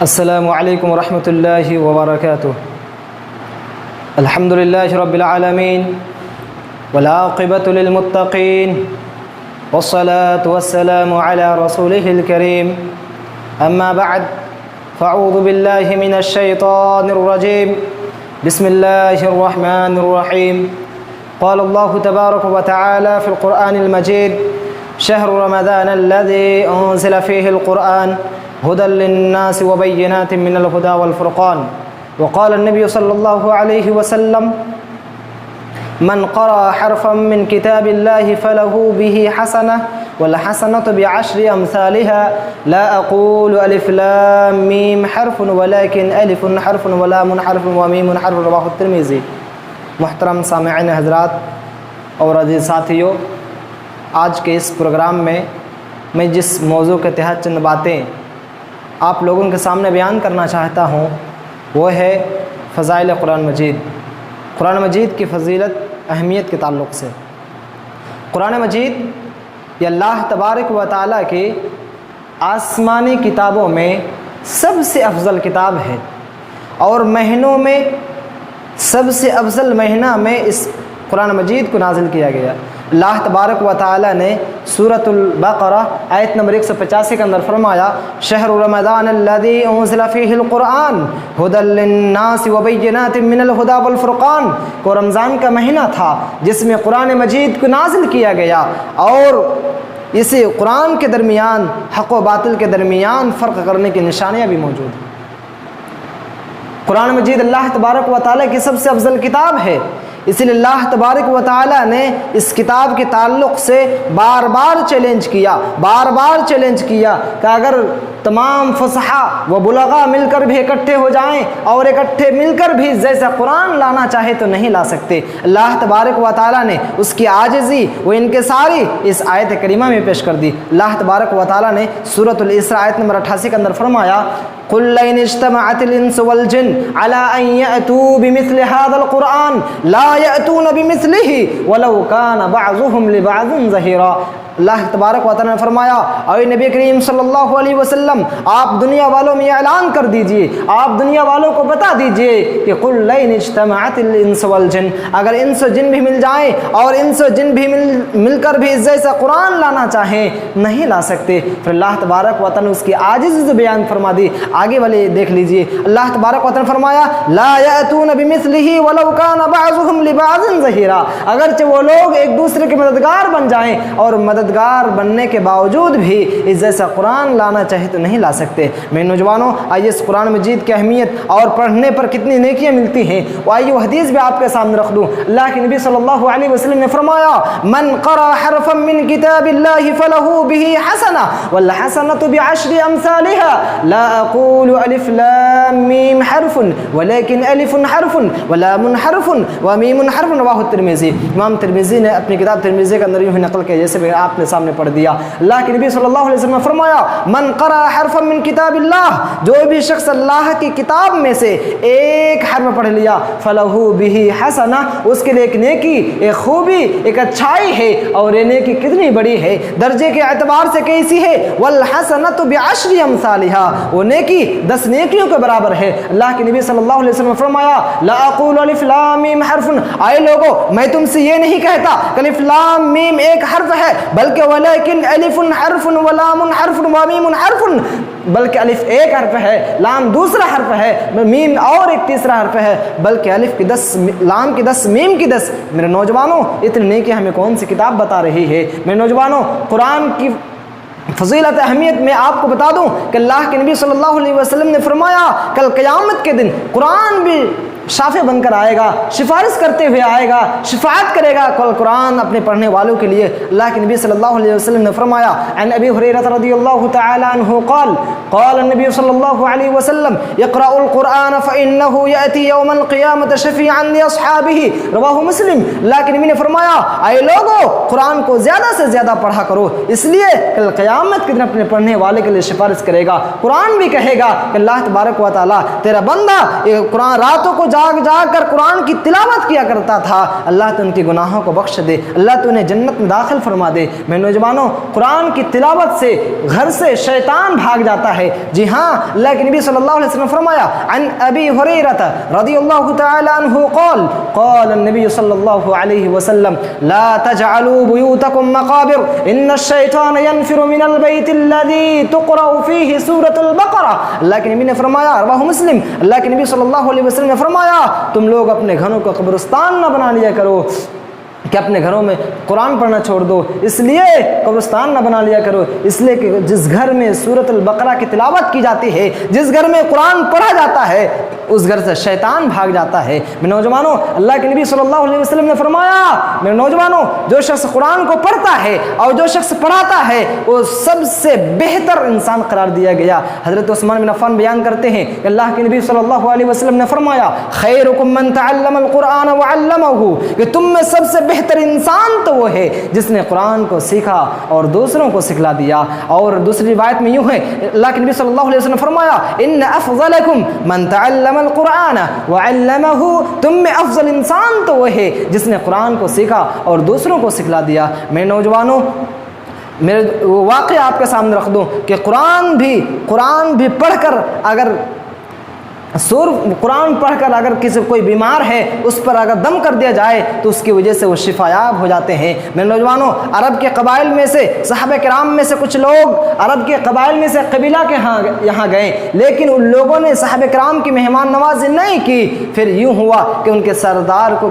السلام علیکم ورحمۃ اللہ وبرکاتہ۔ الحمد للہ رب العالمین والعاقبۃ للمتقین والصلاة والسلام علی رسولہ الکریم، اما بعد فاعوذ باللہ من الشیطان الرجیم، بسم اللہ الرحمن الرحیم۔ قال اللہ تبارک وتعالی فی القرآن المجید: شہر رمضان الذی انزل فیہ القرآن هدى للناس وبينات من الهدى والفرقان۔ وقال النبي صلى الله عليه وسلم: من قرأ حرفا من كتاب الله فله به حسنة والحسنة بعشر أمثالها لا أقول ألف لام ميم حرف ولكن ألف حرف ولام حرف وميم حرف۔ رواه الترمذی۔ محترم سامعین حضرات اور عزیز ساتھیو، آج کے اس پروگرام میں جس موضوع کے تحت چند باتیں آپ لوگوں کے سامنے بیان کرنا چاہتا ہوں وہ ہے فضائل قرآن مجید۔ قرآن مجید کی فضیلت، اہمیت کے تعلق سے قرآن مجید یہ اللہ تبارک و تعالیٰ کی آسمانی کتابوں میں سب سے افضل کتاب ہے، اور مہینوں میں سب سے افضل مہینہ میں اس قرآن مجید کو نازل کیا گیا۔ اللہ تبارک و تعالیٰ نے سورۃ البقرہ آیت نمبر 185 کے اندر فرمایا: شہر رمضان الذی انزل فیہ القرآن ھدی للناس وبینات من الھدی والفرقان۔ کو رمضان کا مہینہ تھا جس میں قرآن مجید کو نازل کیا گیا، اور اسی قرآن کے درمیان حق و باطل کے درمیان فرق کرنے کی نشانیاں بھی موجود ہیں۔ قرآن مجید اللہ تبارک و تعالیٰ کی سب سے افضل کتاب ہے، اس لیے اللہ تبارک و تعالیٰ نے اس کتاب کے تعلق سے بار بار چیلنج کیا کہ اگر تمام فصحاء و بلغاء مل کر بھی اکٹھے ہو جائیں اور اکٹھے مل کر بھی جیسا قرآن لانا چاہے تو نہیں لا سکتے۔ اللہ تبارک و تعالیٰ نے اس کی عاجزی و انکساری اس آیت کریمہ میں پیش کر دی۔ اللہ تبارک و تعالیٰ نے سورۃ الاسراء آیت نمبر 88 کے اندر فرمایا: قل لئن اجتمعت الانس والجن على ان يأتوا بمثل هذا القرآن لا يأتون بمثله ولو كان بعضهم لبعض ظهيرا۔ اللہ تبارک و تعالیٰ نے فرمایا: اے نبی کریم صلی اللہ علیہ وسلم، آپ دنیا والوں میں اعلان کر دیجئے، آپ دنیا والوں کو بتا دیجئے کہ قل لئن اجتمعت الانس والجن، اگر انس و جن بھی مل جائیں اور انس و جن بھی مل کر بھی اس جیسا قرآن لانا چاہیں نہیں لا سکتے۔ پھر اللہ تبارک و تعالیٰ نے اس کی عاجزی سے بیان فرما دی۔ آگے والے دیکھ لیجئے، اللہ تبارک و تعالیٰ نے فرمایا: لا یأتون بمثلہ ولو کان بعضهم لبعض ظہیرا۔ اگرچہ وہ لوگ ایک دوسرے کے مددگار بن جائیں اور مددگار بننے کے باوجود بھی اس جیسا قرآن لانا چاہے تو نہیں لا سکتے۔ میں نوجوانوں، آئیے اس قرآن مجید کی اہمیت اور پڑھنے پر کتنی نیکیاں ملتی ہیں وہ آئیے وہ حدیث بھی آپ کے سامنے رکھ دوں۔ اللہ کے نبی صلی اللہ علیہ وسلم نے فرمایا: من قرأ حرفا من کتاب اللہ فلہ بہ حسنہ والحسنۃ بعشر امثالها لا اقول الف لام میم حرف ولكن الف حرف ولام حرف ومیم حرف۔ رواہ الترمذی۔ امام ترمذی نے اپنی کتاب ترمذی کے اندر یوں ہی نقل کیا جیسے آپ نے سامنے پڑھ دیا۔ اللہ کے نبی صلی اللہ علیہ وسلم نے فرمایا: من قرأ حرفا من کتاب اللہ، جو بھی شخص اللہ کی کتاب میں سے ایک حرف پڑھ لیا، فلہ بہ حسنہ، اس کے لیے ایک نیکی، ایک خوبی، ایک اچھائی ہے، اور یہ نیکی کتنی بڑی ہے، درجے کے اعتبار سے کیسی ہے؟ والحسنۃ بعشر امثالها، وہ نیکی 10 نیکیوں کے برابر ہے۔ اللہ کے نبی صلی اللہ علیہ وسلم نے فرمایا: لا اقول الف لام میم حرف، اے لوگو میں تم سے یہ نہیں کہتا کہ الف لام میم ایک حرف ہے، بلکہ ولیکن الف حرف ولام حرف ومیم حرف، بلکہ الف ایک حرف ہے، لام دوسرا حرف ہے، میم اور ایک تیسرا حرف ہے، بلکہ الف کی 10، لام کی 10، میم کی 10۔ میرے نوجوانوں، اتنی نیکی ہمیں کون سی کتاب بتا رہی ہے؟ میرے نوجوانوں، قرآن کی فضیلت اہمیت میں آپ کو بتا دوں کہ اللہ کے نبی صلی اللہ علیہ وسلم نے فرمایا کل قیامت کے دن قرآن بھی شافع بن کر آئے گا، سفارش کرتے ہوئے آئے گا، شفاعت کرے گا قرآن اپنے پڑھنے والوں کے لیے۔ اللہ کے نبی صلی اللہ علیہ وسلم نے فرمایا: عن ابی ہریرہ رضی اللہ تعالی عنہ قال قال النبی صلی اللہ علیہ وسلم: اقرأوا القرآن فإنه يأتي يوم القیامة شفیعا لأصحابہ۔ رواہ مسلم۔ اللہ کے نبی نے فرمایا: اے لوگو قرآن کو زیادہ سے زیادہ پڑھا کرو، اس لیے کل قیامت کے دن اپنے پڑھنے والے کے لیے سفارش کرے گا۔ قرآن بھی کہے گا کہ اللہ تبارک و تعالیٰ تیرا بندہ قرآن راتوں کو جاگ جاگ کر قرآن کی تلاوت کیا کرتا تھا، اللہ تو ان کے گناہوں کو بخش دے، اللہ تو انہیں جنت میں داخل فرما دے۔ میں نوجوانوں، قرآن کی تلاوت سے گھر سے شیطان بھاگ جاتا ہے۔ جی ہاں، اللہ کے نبی صلی اللہ علیہ وسلم فرمایا، عن ابی ہریرہ رضی اللہ تعالی عنہ قال قال النبی صلی اللہ علیہ وسلم لا تجعلوا بیوتکم مقابر ان الشیطان ينفر من البیت الذی تقرأ فیہ سورۃ البقرہ۔ اللہ کے نبی نے فرمایا، رواہ مسلم، اللہ کے نبی صلی اللہ علیہ وسلم نے فرمایا، تم لوگ اپنے گھروں کو قبرستان نہ بنا لیا کرو کہ اپنے گھروں میں قرآن پڑھنا چھوڑ دو، اس لیے قبرستان نہ بنا لیا کرو، اس لیے کہ جس گھر میں سورۃ البقرہ کی تلاوت کی جاتی ہے، جس گھر میں قرآن پڑھا جاتا ہے، اس گھر سے شیطان بھاگ جاتا ہے۔ میں نوجوانوں، اللہ کے نبی صلی اللہ علیہ وسلم نے فرمایا، میں نوجوانوں، جو شخص قرآن کو پڑھتا ہے اور جو شخص پڑھاتا ہے وہ سب سے بہتر انسان قرار دیا گیا۔ حضرت عثمان بن عفان بیان کرتے ہیں کہ اللہ کے نبی صلی اللہ علیہ وسلم نے فرمایا، خیرکم من تعلم القرآن وعلمہ، کہ تم میں سب سے بہتر انسان تو وہ ہے جس نے قرآن کو سیکھا اور دوسروں کو سکھلا دیا۔ اور دوسری روایت میں یوں ہے، اللہ کے نبی صلی اللہ علیہ وسلم نے فرمایا، ان افضلکم من تعلم القرآن وعلمہ، تم میں افضل انسان تو وہ ہے جس نے قرآن کو سیکھا اور دوسروں کو سکھلا دیا۔ میں نوجوانوں، میرے واقعہ آپ کے سامنے رکھ دوں کہ قرآن بھی پڑھ کر اگر قرآن پڑھ کر اگر کوئی بیمار ہے اس پر اگر دم کر دیا جائے تو اس کی وجہ سے وہ شفا یاب ہو جاتے ہیں۔ میرے نوجوانوں، عرب کے قبائل میں سے صحابہ کرام میں سے کچھ لوگ عرب کے قبائل میں سے قبیلہ کے یہاں گئے، لیکن ان لوگوں نے صحابہ کرام کی مہمان نوازی نہیں کی۔ پھر یوں ہوا کہ ان کے سردار کو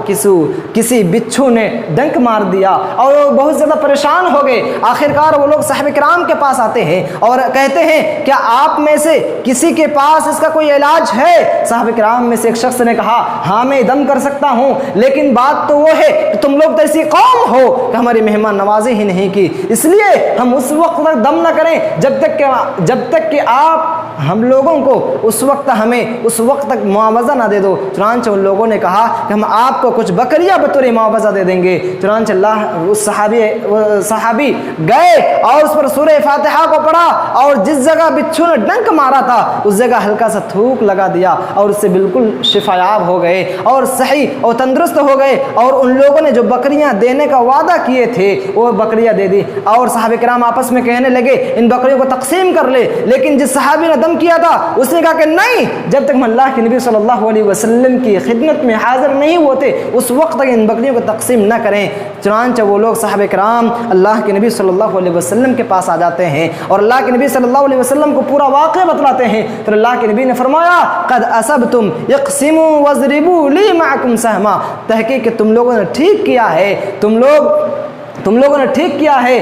کسی بچھو نے ڈنک مار دیا اور وہ بہت زیادہ پریشان ہو گئے۔ آخرکار وہ لوگ صحابہ کرام کے پاس آتے ہیں اور کہتے ہیں، کیا آپ میں سے کسی کے پاس اس کا کوئی علاج ہے؟ صحابہ کرام میں سے ایک شخص نے کہا، ہاں میں دم کر سکتا ہوں، لیکن بات تو وہ ہے کہ تم لوگ تو ایسی قوم ہو کہ ہماری مہمان نوازی ہی نہیں کی، اس لیے ہم اس وقت تک دم نہ کریں جب تک کہ آپ ہم لوگوں کو اس وقت تک معاوضہ نہ دے دو۔ چنانچہ ان لوگوں نے کہا کہ ہم آپ کو کچھ بکریاں بطور معاوضہ دے دیں گے۔ چنانچہ اس صحابی گئے اور اس پر سورہ فاتحہ کو پڑھا اور جس جگہ بچھو نے ڈنک مارا تھا اس جگہ ہلکا سا تھوک لگا دیا اور اس سے بالکل شفا یاب ہو گئے اور صحیح اور تندرست ہو گئے۔ اور ان لوگوں نے جو بکریاں دینے کا وعدہ کیے تھے وہ بکریاں دے دی اور صحابہ کرام آپس میں کہنے لگے ان بکریوں کو تقسیم کر لے، لیکن جس صحابی نے دم کیا تھا اس نے کہا کہ نہیں، جب تک ہم اللہ کے نبی صلی اللہ علیہ وسلم کی خدمت میں حاضر نہیں ہوتے اس وقت تک ان بکریوں کو تقسیم نہ کریں۔ چنانچہ وہ لوگ صحابہ کرام اللہ کے نبی صلی اللہ علیہ وسلم کے پاس آ جاتے ہیں اور اللہ کے نبی صلی اللہ علیہ وسلم کو پورا واقعہ بتلاتے ہیں۔ پھر اللہ کے نبی نے فرمایا، قد اصبتم اقسموا واضربوا لی معکم سہما، تحقیق کہ تم لوگوں نے ٹھیک کیا ہے، تم لوگوں نے ٹھیک کیا ہے،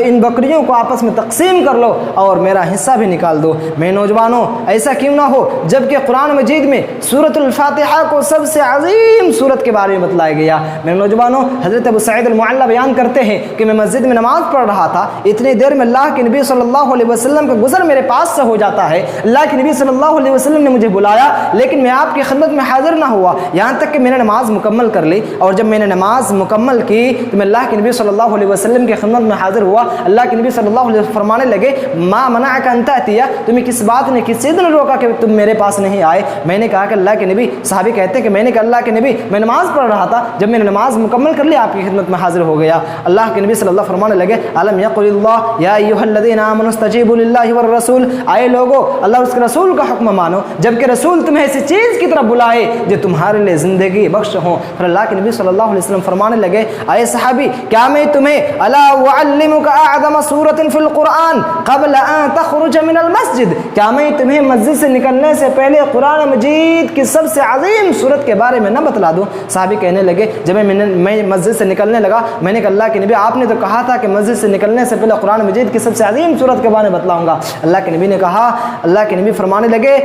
ان بکریوں کو آپس میں تقسیم کر لو اور میرا حصہ بھی نکال دو۔ میں نوجوانوں، ایسا کیوں نہ ہو جبکہ قرآن مجید میں سورۃ الفاتحہ کو سب سے عظیم سورت کے بارے میں بتلایا گیا۔ میں نوجوانوں، حضرت ابو سعید المعلی بیان کرتے ہیں کہ میں مسجد میں نماز پڑھ رہا تھا، اتنی دیر میں اللہ کے نبی صلی اللہ علیہ وسلم کا گزر میرے پاس سے ہو جاتا ہے۔ اللہ کے نبی صلی اللہ علیہ وسلم نے مجھے بلایا لیکن میں آپ کی خدمت میں حاضر نہ ہوا یہاں تک کہ میں نے نماز مکمل کر لی، اور جب میں نے نماز مکمل کی تو میں اللہ کے نبی صلی اللہ علیہ وسلم کی خدمت میں حاضر ہوا۔ اللہ کے نبی صلی اللہ علیہ وسلم فرمانے لگے، ما منعک ان تأتی، تمہیں کس بات نے، کس چیز نے روکا کہ تم میرے پاس نہیں آئے؟ میں نے کہا کہ اللہ کے نبی، صحابی کہتے ہیں کہ میں نے کہا اللہ کے نبی میں نماز پڑھ رہا تھا، جب میں نے نماز مکمل کر لی آپ کی خدمت میں حاضر ہو گیا۔ اللہ کے نبی صلی اللہ علیہ وسلم فرمانے لگے، الم یقل اللہ یا ایھا الذین آمنوا استجیبوا للہ والرسول، آئے لوگو اللہ اور اس کے رسول کا حکم مانو جبکہ رسول تمہیں ایسی چیز کی طرف بلائے جو تمہارے لیے زندگی بخش ہو۔ پھر اللہ کے نبی صلی اللہ علیہ وسلم فرمانے لگے، اے صحابی کیا میں تمہیں الا اعلمک اعظم سورۃ فی القرآن قبل ان تخرج من المسجد، کیا میں تمہیں مسجد سے نکلنے سے پہلے قرآن مجید کی سب سے عظیم سورت کے بارے میں نہ بتلا دوں؟ صحابی کہنے لگے، جب میں مسجد سے نکلنے لگا میں نے کہا اللہ کے نبی آپ نے تو کہا تھا کہ مسجد سے نکلنے سے پہلے قرآن مجید کی سب سے عظیم سورت کے بارے میں بتلاؤں گا۔ اللہ کے نبی نے کہا، اللہ کے نبی فرمانے لگے،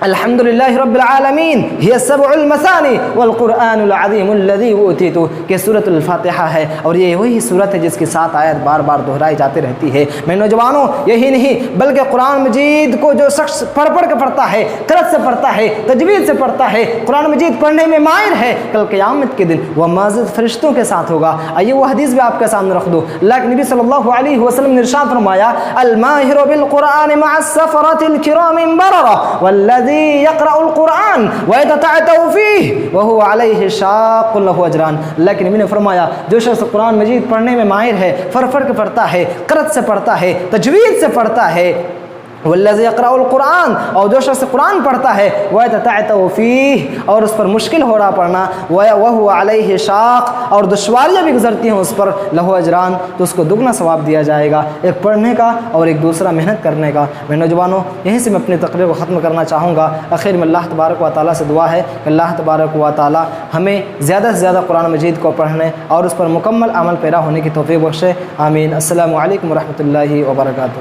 الحمدللہ رب العالمین ہی السبع المثانی والقرآن العظیم الذی اوتیتہ، کہ سورۃ الفاتحہ ہے اور یہ وہی سورت ہے جس کی 7 آیت بار بار دہرائی جاتی رہتی ہے۔ میں نوجوانوں، یہی نہیں بلکہ قرآن مجید کو جو شخص پڑھ کے پڑھتا ہے، قرأت سے پڑھتا ہے، تجوید سے پڑھتا ہے، قرآن مجید پڑھنے میں ماہر ہے، کل قیامت کے دن وہ معزز فرشتوں کے ساتھ ہوگا۔ آئیے وہ حدیث بھی آپ کے سامنے رکھ دو۔ اللہ کے نبی صلی اللہ علیہ وسلم نے ارشاد فرمایا، الماہر بالقرآن مع السفرۃ الکرام البررہ والذی والذی یقرأ القرآن ویتتعتع فیہ وہو علیہ شاق لہ اجران۔ اللہ کے نبی نے فرمایا جو شخص قرآن مجید پڑھنے میں ماہر ہے، فر کے پڑھتا ہے، قرأت سے پڑھتا ہے، تجوید سے پڑھتا ہے، والذی یقرأ القرآن، اور جو شخص قرآن پڑھتا ہے ویتتعتع فیہ، اور اس پر مشکل ہو رہا پڑھنا، وہو علیہ شاق، اور دشواریاں بھی گزرتی ہیں اس پر، لہ اجران، تو اس کو دگنا ثواب دیا جائے گا، ایک پڑھنے کا اور ایک دوسرا محنت کرنے کا۔ میں نوجوانوں یہیں سے میں اپنی تقریر کو ختم کرنا چاہوں گا۔ آخر میں اللہ تبارک و تعالیٰ سے دعا ہے کہ اللہ تبارک و تعالیٰ ہمیں زیادہ سے زیادہ قرآن مجید کو پڑھنے اور اس پر مکمل عمل پیرا ہونے کی توفیق بخشے، آمین۔ السلام علیکم ورحمۃ اللہ وبرکاتہ۔